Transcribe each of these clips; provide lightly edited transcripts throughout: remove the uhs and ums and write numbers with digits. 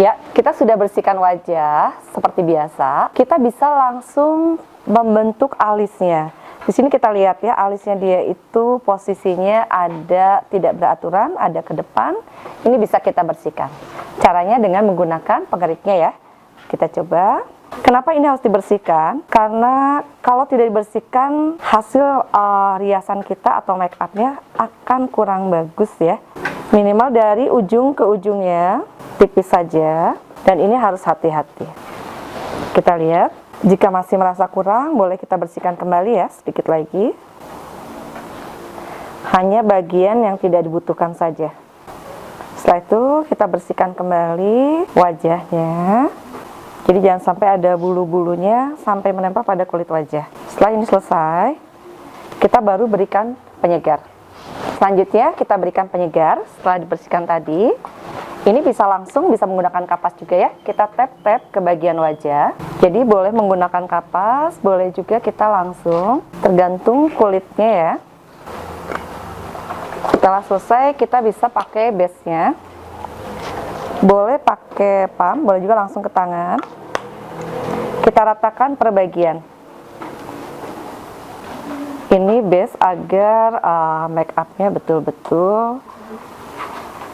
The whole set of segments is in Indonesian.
Ya, kita sudah bersihkan wajah seperti biasa. Kita bisa langsung membentuk alisnya. Di sini kita lihat ya, alisnya dia itu posisinya ada tidak beraturan, ada ke depan. Ini bisa kita bersihkan. Caranya dengan menggunakan pengeriknya ya. Kita coba. Kenapa ini harus dibersihkan? Karena kalau tidak dibersihkan, hasil riasan kita atau make upnya akan kurang bagus ya. Minimal dari ujung ke ujungnya tipis saja, dan ini harus hati-hati. Kita lihat, jika masih merasa kurang, boleh kita bersihkan kembali ya, sedikit lagi. Hanya bagian yang tidak dibutuhkan saja. Setelah itu, kita bersihkan kembali wajahnya. Jadi jangan sampai ada bulu-bulunya sampai menempel pada kulit wajah. Setelah ini selesai, kita baru berikan penyegar. Selanjutnya, kita berikan penyegar setelah dibersihkan tadi. Ini bisa langsung, bisa menggunakan kapas juga ya. Kita tap-tap ke bagian wajah. Jadi boleh menggunakan kapas, boleh juga kita langsung, tergantung kulitnya ya. Setelah selesai, kita bisa pakai base-nya. Boleh pakai pump, boleh juga langsung ke tangan. Kita ratakan per bagian. Ini base agar make up-nya betul-betul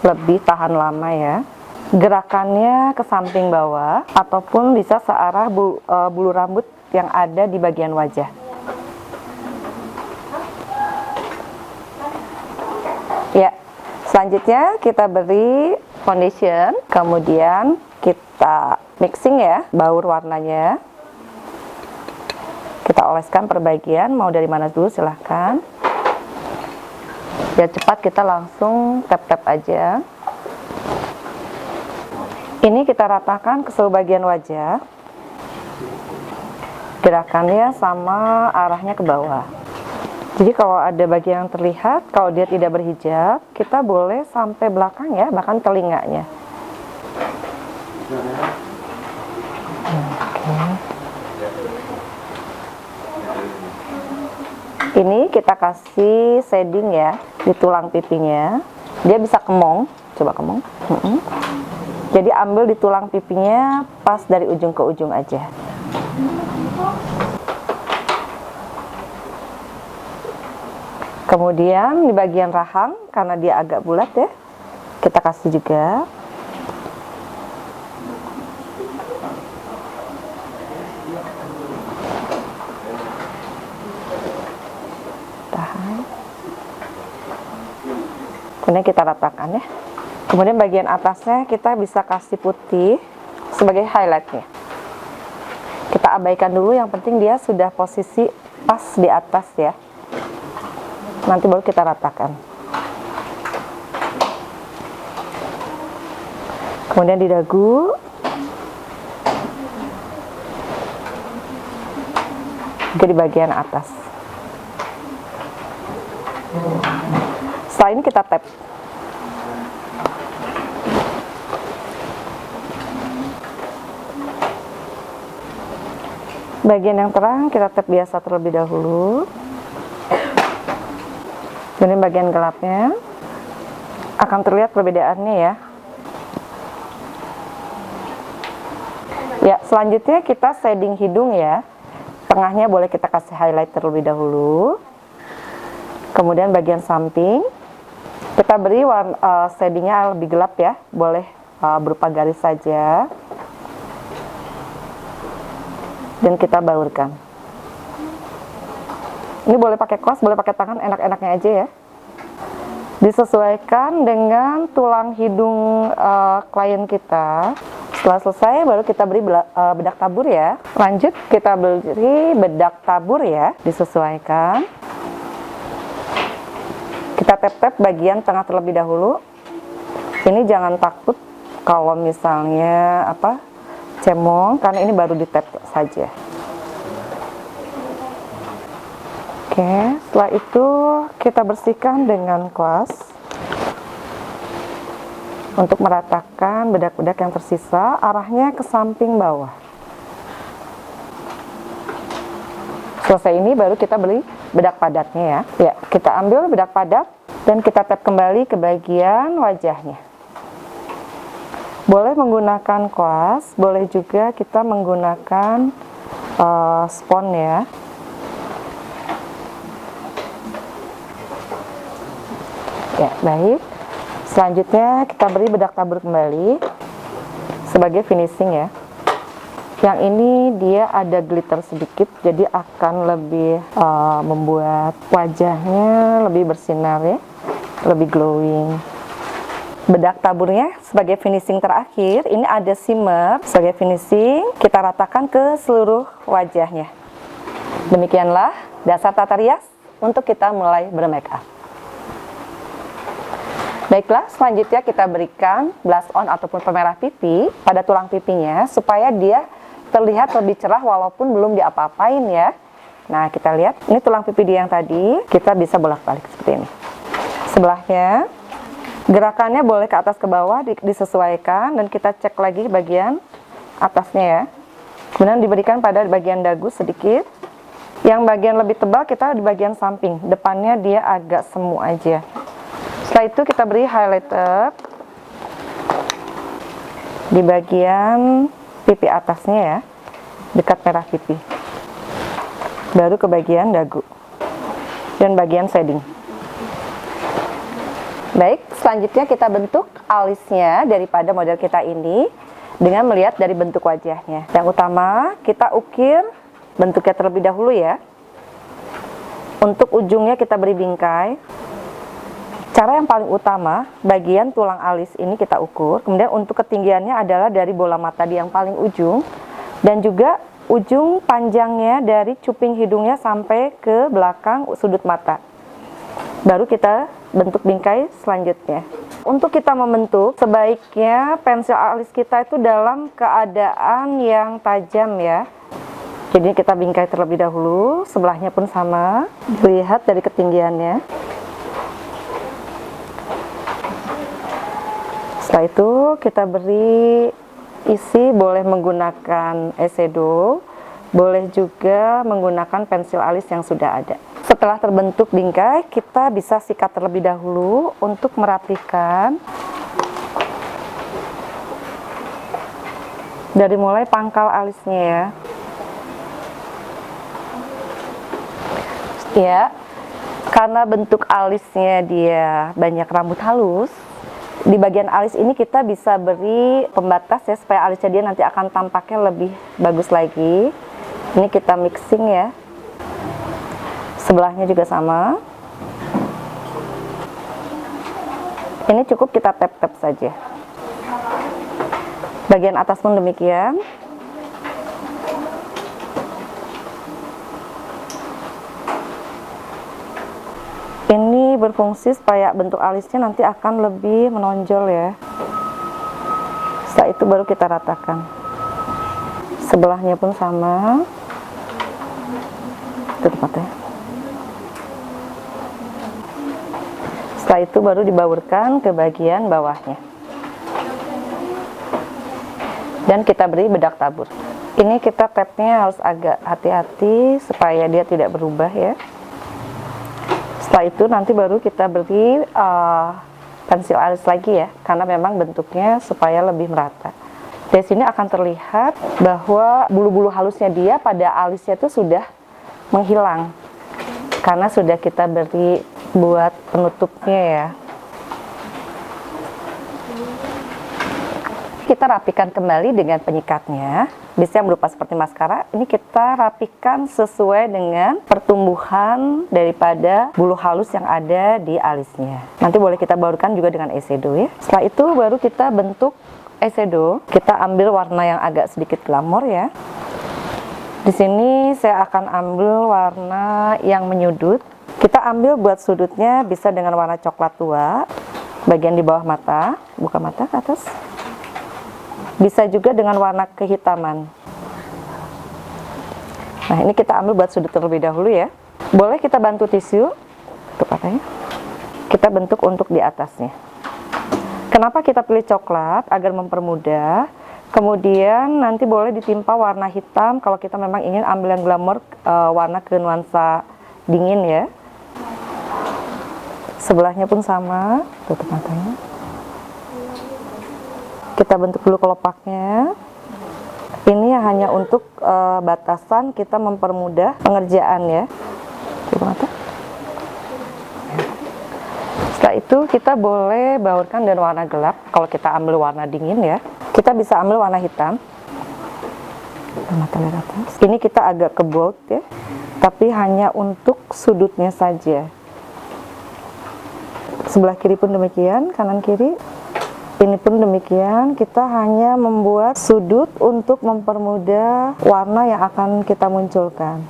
lebih tahan lama ya. Gerakannya ke samping bawah ataupun bisa searah bulu rambut yang ada di bagian wajah. Ya, selanjutnya kita beri foundation, kemudian kita mixing ya baur warnanya. Kita oleskan per bagian, mau dari mana dulu silahkan. Biar cepat kita langsung tap-tap aja. Ini kita ratakan ke seluruh bagian wajah. Gerakannya sama arahnya ke bawah. Jadi kalau ada bagian yang terlihat, kalau dia tidak berhijab, kita boleh sampai belakang ya, bahkan telinganya. Ini kita kasih shading ya di tulang pipinya. Dia bisa kemong, coba kemong. Jadi ambil di tulang pipinya pas dari ujung ke ujung aja. Kemudian di bagian rahang, karena dia agak bulat ya, kita kasih juga. Kemudian kita ratakan ya. Kemudian bagian atasnya kita bisa kasih putih sebagai highlightnya. Kita abaikan dulu, yang penting dia sudah posisi pas di atas ya. Nanti baru kita ratakan. Kemudian di dagu. Juga di bagian atas. Setelah ini kita tap. Bagian yang terang kita tap biasa terlebih dahulu. Kemudian bagian gelapnya akan terlihat perbedaannya ya. Ya, selanjutnya kita shading hidung ya. Tengahnya boleh kita kasih highlight terlebih dahulu. Kemudian bagian samping kita beri shadingnya lebih gelap ya, boleh berupa garis saja, dan kita baurkan. Ini boleh pakai kuas, boleh pakai tangan, enak-enaknya aja ya. Disesuaikan dengan tulang hidung klien kita. Setelah selesai baru kita beri bedak tabur ya. Lanjut kita beri bedak tabur ya, disesuaikan. Kita tap-tap bagian tengah terlebih dahulu. Ini jangan takut kalau misalnya cemong, karena ini baru di tap saja. Oke, setelah itu kita bersihkan dengan kuas untuk meratakan bedak-bedak yang tersisa, arahnya ke samping bawah. Selesai ini baru kita beli bedak padatnya ya. Ya, kita ambil bedak padat dan kita tap kembali ke bagian wajahnya. Boleh menggunakan kuas, boleh juga kita menggunakan spons ya. Ya, baik. Selanjutnya kita beri bedak tabur kembali sebagai finishing ya. Yang ini dia ada glitter sedikit, jadi akan lebih membuat wajahnya lebih bersinar ya, lebih glowing. Bedak taburnya sebagai finishing terakhir, ini ada shimmer sebagai finishing, kita ratakan ke seluruh wajahnya. Demikianlah dasar tata rias untuk kita mulai bermake up. Baiklah, selanjutnya kita berikan blush on ataupun pemerah pipi pada tulang pipinya supaya dia terlihat lebih cerah walaupun belum diapa-apain ya. Nah, kita lihat, ini tulang pipi dia yang tadi, kita bisa bolak-balik seperti ini. Sebelahnya, gerakannya boleh ke atas ke bawah, disesuaikan, dan kita cek lagi bagian atasnya ya. Kemudian diberikan pada bagian dagu sedikit. Yang bagian lebih tebal kita di bagian samping, depannya dia agak semu aja. Setelah itu kita beri highlighter di bagian pipi atasnya ya, dekat merah pipi. Baru ke bagian dagu dan bagian shading. Baik, selanjutnya kita bentuk alisnya daripada model kita ini dengan melihat dari bentuk wajahnya. Yang utama kita ukir bentuknya terlebih dahulu ya. Untuk ujungnya kita beri bingkai. Cara yang paling utama, bagian tulang alis ini kita ukur, kemudian untuk ketinggiannya adalah dari bola mata di yang paling ujung, dan juga ujung panjangnya dari cuping hidungnya sampai ke belakang sudut mata. Baru kita bentuk bingkai selanjutnya. Untuk kita membentuk, sebaiknya pensil alis kita itu dalam keadaan yang tajam ya. Jadi kita bingkai terlebih dahulu, sebelahnya pun sama, dilihat dari ketinggiannya. Setelah itu kita beri isi, boleh menggunakan eyeshadow, boleh juga menggunakan pensil alis yang sudah ada. Setelah terbentuk bingkai, kita bisa sikat terlebih dahulu untuk merapikan dari mulai pangkal alisnya ya. Ya, karena bentuk alisnya dia banyak rambut halus, di bagian alis ini kita bisa beri pembatas ya, supaya alisnya dia nanti akan tampaknya lebih bagus lagi. Ini kita mixing ya. Sebelahnya juga sama. Ini cukup kita tap-tap saja. Bagian atas pun demikian. Ini berfungsi supaya bentuk alisnya nanti akan lebih menonjol ya. Setelah itu baru kita ratakan. Sebelahnya pun sama. Itu tempatnya. Setelah itu baru dibaurkan ke bagian bawahnya. Dan kita beri bedak tabur. Ini kita tapnya harus agak hati-hati supaya dia tidak berubah ya. Setelah itu nanti baru kita beri pensil alis lagi ya, karena memang bentuknya supaya lebih merata. Di sini akan terlihat bahwa bulu-bulu halusnya dia pada alisnya itu sudah menghilang, karena sudah kita beri buat penutupnya ya. Kita rapikan kembali dengan penyikatnya, biasanya berupa seperti maskara. Ini kita rapikan sesuai dengan pertumbuhan daripada bulu halus yang ada di alisnya. Nanti boleh kita baurkan juga dengan eyeshadow ya. Setelah itu baru kita bentuk eyeshadow. Kita ambil warna yang agak sedikit glamor ya. Di sini saya akan ambil warna yang menyudut. Kita ambil buat sudutnya bisa dengan warna coklat tua, bagian di bawah mata, buka mata ke atas. Bisa juga dengan warna kehitaman. Nah, ini kita ambil buat sudut terlebih dahulu ya. Boleh kita bantu tisu untuk katanya. Kita bentuk untuk di atasnya. Kenapa kita pilih coklat? Agar mempermudah. Kemudian nanti boleh ditimpa warna hitam kalau kita memang ingin ambil yang glamor, warna ke nuansa dingin ya. Sebelahnya pun sama, tutup matanya. Kita bentuk dulu kelopaknya. Ini hanya untuk batasan kita mempermudah pengerjaan ya. Setelah itu kita boleh baurkan dengan warna gelap. Kalau kita ambil warna dingin ya, kita bisa ambil warna hitam. Ini kita agak ke bold ya, tapi hanya untuk sudutnya saja. Sebelah kiri pun demikian, kanan kiri. Ini pun demikian, kita hanya membuat sudut untuk mempermudah warna yang akan kita munculkan.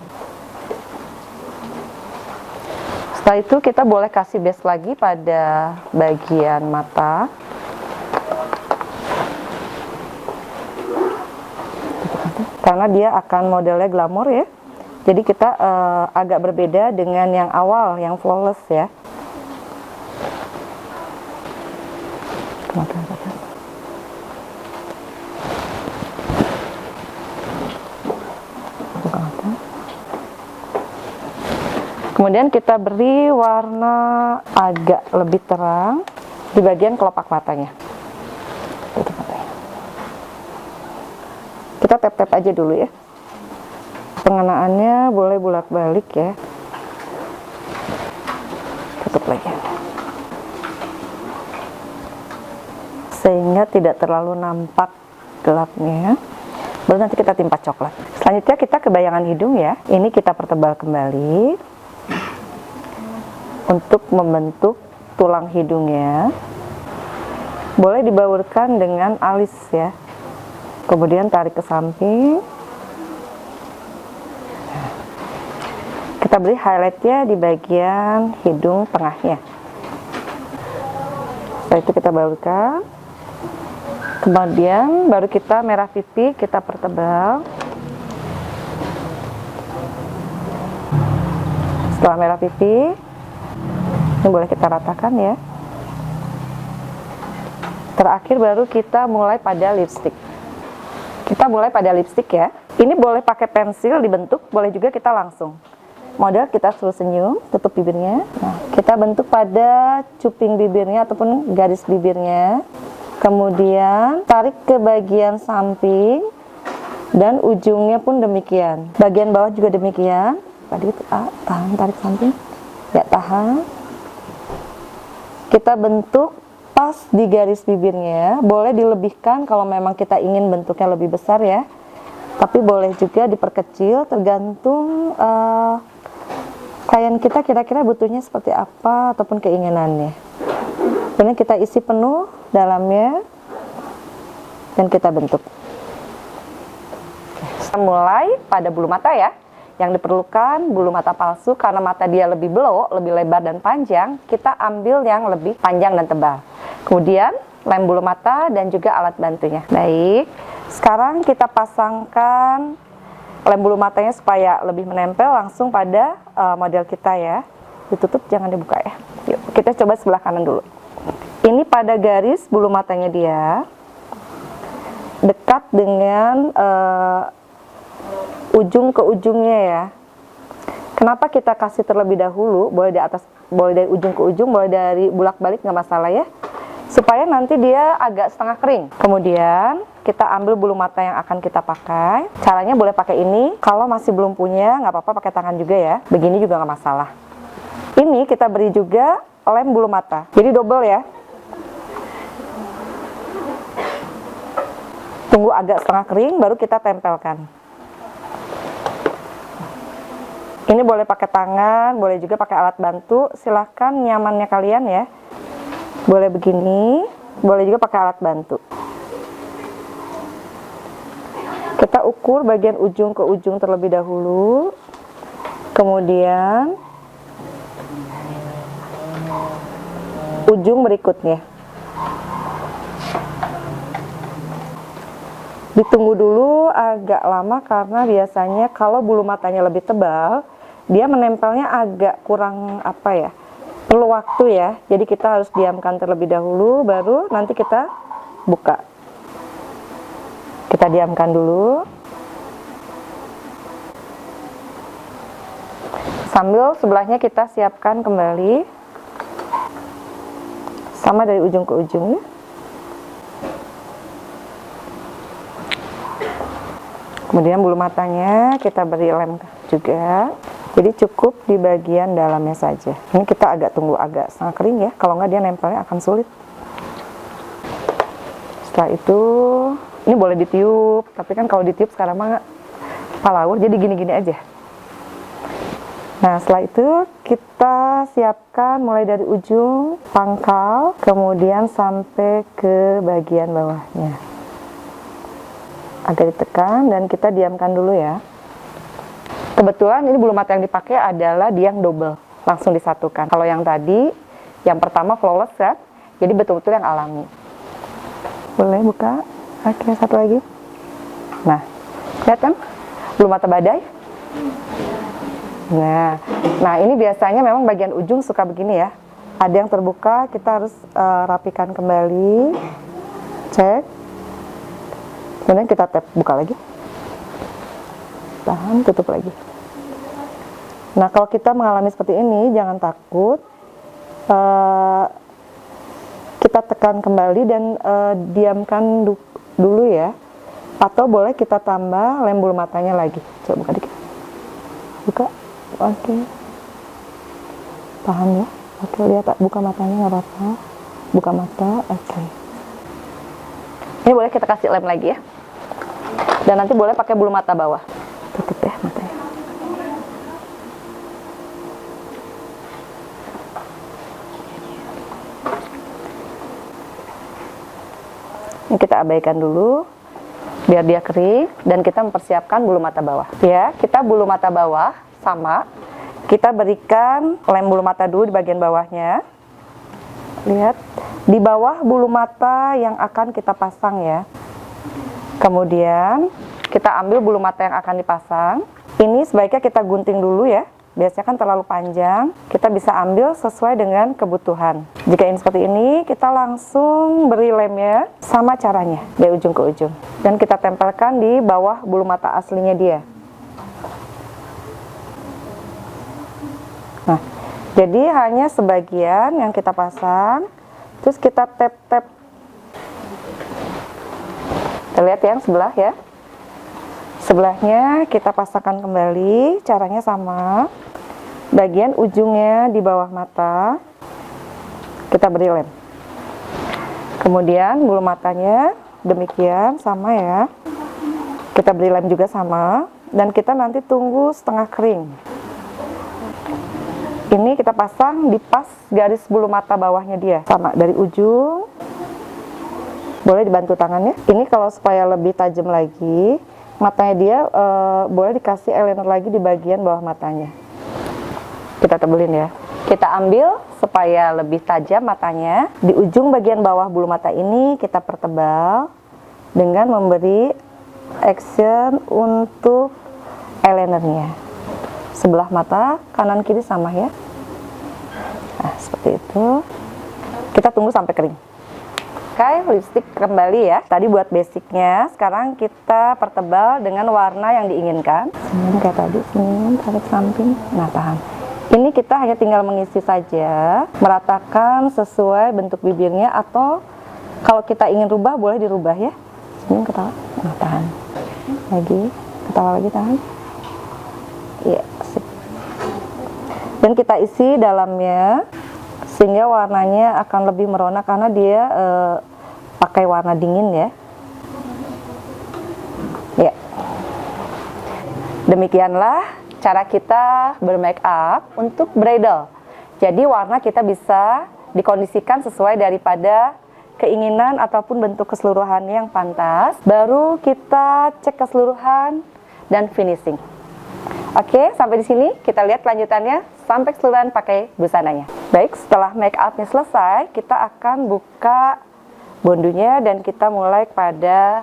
Setelah itu kita boleh kasih base lagi pada bagian mata. Karena dia akan modelnya glamor ya. Jadi kita agak berbeda dengan yang awal, yang flawless ya. Kemudian kita beri warna agak lebih terang di bagian kelopak matanya. Kita tap-tap aja dulu ya. Pengenaannya boleh bolak-balik ya. Tutup lagi. Sehingga tidak terlalu nampak gelapnya. Baru nanti kita timpa coklat. Selanjutnya kita ke bayangan hidung ya. Ini kita pertebal kembali untuk membentuk tulang hidungnya. Boleh dibaurkan dengan alis ya. Kemudian tarik ke samping. Kita beri highlightnya di bagian hidung tengahnya. Setelah itu kita baurkan. Kemudian baru kita merah pipi, kita pertebal. Setelah merah pipi, ini boleh kita ratakan ya. Terakhir baru kita mulai pada lipstick. Kita mulai pada lipstick ya. Ini boleh pakai pensil dibentuk, boleh juga kita langsung. Model kita suruh senyum, tutup bibirnya. Nah, kita bentuk pada cuping bibirnya ataupun garis bibirnya. Kemudian tarik ke bagian samping dan ujungnya pun demikian. Bagian bawah juga demikian. Tadi itu tahan, tarik samping. Ya, tahan. Kita bentuk pas di garis bibirnya. Boleh dilebihkan kalau memang kita ingin bentuknya lebih besar ya. Tapi boleh juga diperkecil tergantung klien kita kira-kira butuhnya seperti apa ataupun keinginannya. Kemudian kita isi penuh dalamnya dan kita bentuk. Kita mulai pada bulu mata ya. Yang diperlukan bulu mata palsu karena mata dia lebih belok, lebih lebar dan panjang, kita ambil yang lebih panjang dan tebal. Kemudian lem bulu mata dan juga alat bantunya. Baik, sekarang kita pasangkan lem bulu matanya supaya lebih menempel langsung pada model kita ya. Ditutup, jangan dibuka ya. Yuk, kita coba sebelah kanan dulu. Ini pada garis bulu matanya dia, dekat dengan ujung ke ujungnya ya. Kenapa kita kasih terlebih dahulu? Boleh di atas, boleh dari ujung ke ujung, boleh dari bulak-balik, nggak masalah ya. Supaya nanti dia agak setengah kering. Kemudian kita ambil bulu mata yang akan kita pakai. Caranya boleh pakai ini. Kalau masih belum punya, nggak apa-apa pakai tangan juga ya. Begini juga nggak masalah. Ini kita beri juga lem bulu mata. Jadi double ya. Tunggu agak setengah kering, baru kita tempelkan. Ini boleh pakai tangan, boleh juga pakai alat bantu. Silahkan nyamannya kalian ya. Boleh begini, boleh juga pakai alat bantu. Kita ukur bagian ujung ke ujung terlebih dahulu. Kemudian ujung berikutnya. Ditunggu dulu agak lama karena biasanya kalau bulu matanya lebih tebal, dia menempelnya agak kurang apa ya, perlu waktu ya. Jadi kita harus diamkan terlebih dahulu, baru nanti kita buka. Kita diamkan dulu. Sambil sebelahnya kita siapkan kembali. Sama dari ujung ke ujung. Kemudian bulu matanya kita beri lem juga. Jadi cukup di bagian dalamnya saja. Ini kita agak tunggu agak setengah kering ya, kalau nggak dia nempelnya akan sulit. Setelah itu, ini boleh ditiup, tapi kan kalau ditiup sekarang mah palawur, jadi gini-gini aja. Nah, setelah itu kita siapkan mulai dari ujung pangkal, kemudian sampai ke bagian bawahnya. Agak ditekan dan kita diamkan dulu ya. Kebetulan ini bulu mata yang dipakai adalah dia yang double, langsung disatukan. Kalau yang tadi, yang pertama flawless kan, jadi betul-betul yang alami. Boleh buka? Oke, satu lagi. Nah, lihat kan? Bulu mata badai. Nah ini biasanya memang bagian ujung suka begini ya. Ada yang terbuka, kita harus rapikan kembali. Cek. Kemudian kita tap, buka lagi. Tahan, tutup lagi. Nah, kalau kita mengalami seperti ini, jangan takut. Kita tekan kembali dan diamkan dulu ya. Atau boleh kita tambah lem bulu matanya lagi. Coba buka dikit. Buka. Oke. Tahan ya. Oke, lihat buka matanya, nggak apa-apa. Buka mata. Oke. Ini boleh kita kasih lem lagi ya. Dan nanti boleh pakai bulu mata bawah. Tutup ya matanya. Ini kita abaikan dulu biar dia kering dan kita mempersiapkan bulu mata bawah. Ya, kita bulu mata bawah sama. Kita berikan lem bulu mata dulu di bagian bawahnya. Lihat, di bawah bulu mata yang akan kita pasang ya. Kemudian kita ambil bulu mata yang akan dipasang. Ini sebaiknya kita gunting dulu ya. Biasanya kan terlalu panjang. Kita bisa ambil sesuai dengan kebutuhan. Jika ini seperti ini, kita langsung beri lemnya sama caranya dari ujung ke ujung. Dan kita tempelkan di bawah bulu mata aslinya dia. Nah, jadi hanya sebagian yang kita pasang. Terus kita tap-tap. Kita lihat yang sebelah ya. Sebelahnya kita pasangkan kembali, caranya sama. Bagian ujungnya di bawah mata, kita beri lem. Kemudian bulu matanya demikian sama ya. Kita beri lem juga sama. Dan kita nanti tunggu setengah kering. Ini kita pasang di pas garis bulu mata bawahnya dia. Sama, dari ujung. Boleh dibantu tangannya. Ini kalau supaya lebih tajam lagi, matanya dia boleh dikasih eyeliner lagi di bagian bawah matanya. Kita tebelin ya. Kita ambil supaya lebih tajam matanya. Di ujung bagian bawah bulu mata ini kita pertebal dengan memberi action untuk eyelinernya. Sebelah mata kanan kiri sama ya. Nah, seperti itu. Kita tunggu sampai kering. Oke, lipstick kembali ya. Tadi buat basicnya, sekarang kita pertebal dengan warna yang diinginkan. Senyum kayak tadi, senyum, tarik samping. Nah, tahan. Ini kita hanya tinggal mengisi saja, meratakan sesuai bentuk bibirnya, atau kalau kita ingin rubah, boleh dirubah ya. Senyum, ketawa. Nah, tahan. Lagi, ketawa lagi, tahan. Iya, sip. Dan kita isi dalamnya, sehingga warnanya akan lebih merona karena dia pakai warna dingin ya. Ya. Demikianlah cara kita bermake up untuk bridal. Jadi warna kita bisa dikondisikan sesuai daripada keinginan ataupun bentuk keseluruhannya yang pantas. Baru kita cek keseluruhan dan finishing. Oke, sampai di sini kita lihat kelanjutannya sampai keseluruhan pakai busananya. Baik, setelah make upnya selesai, kita akan buka bondunya dan kita mulai pada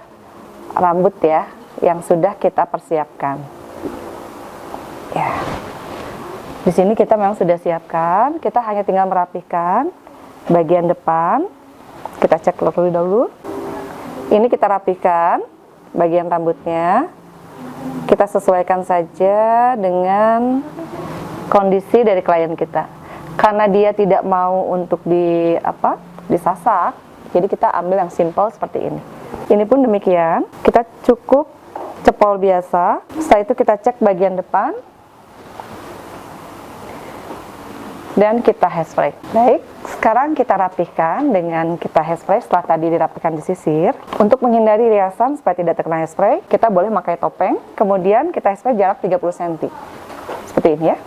rambut ya, yang sudah kita persiapkan. Ya, di sini kita memang sudah siapkan. Kita hanya tinggal merapikan bagian depan. Kita cek terlebih dahulu. Ini kita rapikan bagian rambutnya. Kita sesuaikan saja dengan kondisi dari klien kita. Karena dia tidak mau untuk disasak, jadi kita ambil yang simple seperti ini. Ini pun demikian, kita cukup cepol biasa. Setelah itu kita cek bagian depan dan kita hairspray. Baik, sekarang kita rapihkan dengan kita hairspray setelah tadi dirapikan disisir. Untuk menghindari riasan supaya tidak terkena hairspray, kita boleh memakai topeng, kemudian kita hairspray jarak 30 cm. Seperti ini ya.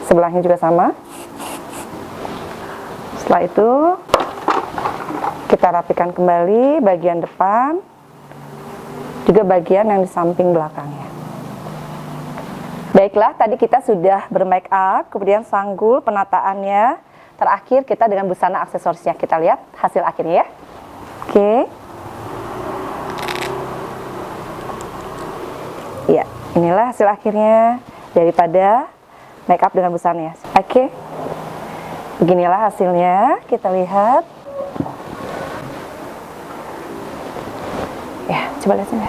Sebelahnya juga sama. Setelah itu kita rapikan kembali bagian depan, juga bagian yang di samping belakangnya. Baiklah, tadi kita sudah bermake up, kemudian sanggul, penataannya. Terakhir kita dengan busana aksesorisnya. Kita lihat hasil akhirnya ya. Oke. Ya, inilah hasil akhirnya daripada make up dengan busana. Oke. Beginilah hasilnya, kita lihat. Ya, coba lihat sini.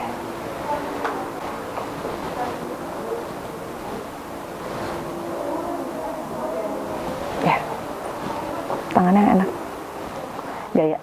Ya, tangannya enak, gaya.